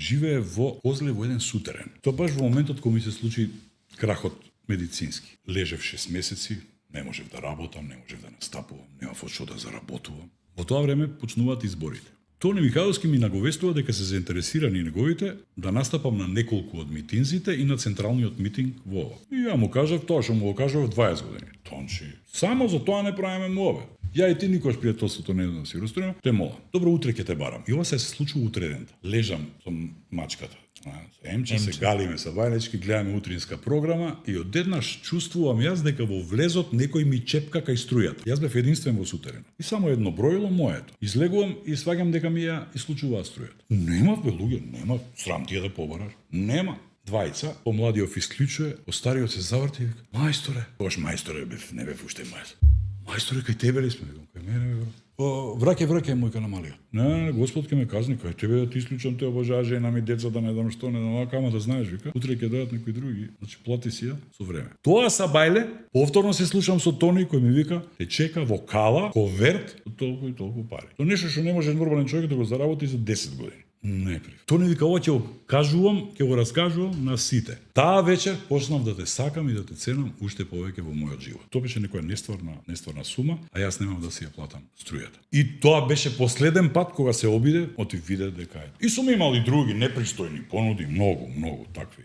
живее во Козле во еден сутерен. Тоа баш во моментот кога ми се случи крахот медицински. Лежев 6 месеци, не можев да работам, не можев да настапувам, немав од што да заработувам. Во тоа време почнуваат изборите. Тони Михайловски ми наговестува дека се заинтересирани неговите да настапам на неколку од митинзите и на централниот митинг во ова. И ја му кажав тоа што му го кажав 20 години. Тончи, само за тоа не правиме мове. Ја и ти никош пријателството не да си расториме, те молам. Добро утре ќе те барам. И ова се случува утредента. Лежам со мачката. Емче се галиме са вајнечки, гледаме утринска програма и одеднаш чувствувам јас дека во влезот некој ми чепка кај струјата. Јас бев единствен во сутерен. И само едно броило моето. Излегувам и сваќам дека ми ја исклучува струјата. Нема бе луѓе, нема, срам ти да побараш. Нема. Двајца, помладиот исклучува, остариот се заврти и вика: "Мајсторе, кош мајсторе бев, не бев уште мајстор. Мајсторе, кај тебе ли сме?" Кај мене бе. Враке мојка на малиот. Не, Господ ќе ме казни, кај тебе да ти исклучам, те обожаа жена ми, деца да не дам што, не дам ама да знаеш, вика. Утре ќе дојдат некои други. Значи плати си ја со време. Тоа са бајле, повторно се слушам со Тони кој ми вика: "Те чека во кала, коверт, толку и толку пари." Тоа нешто што не може нормален човек да го заработи за 10 години. Не прив. Тони вика: "Ова ќе го кажувам, ќе го раскажувам на сите." Таа вечер почнав да те сакам и да те ценам уште повеќе во мојот живот. Тоа беше некоја нестварна сума, а јас немам да си ја платам струјата. И тоа беше последен пат кога се обиде, оти виде дека е. И сум имал и други непристојни понуди, многу такви.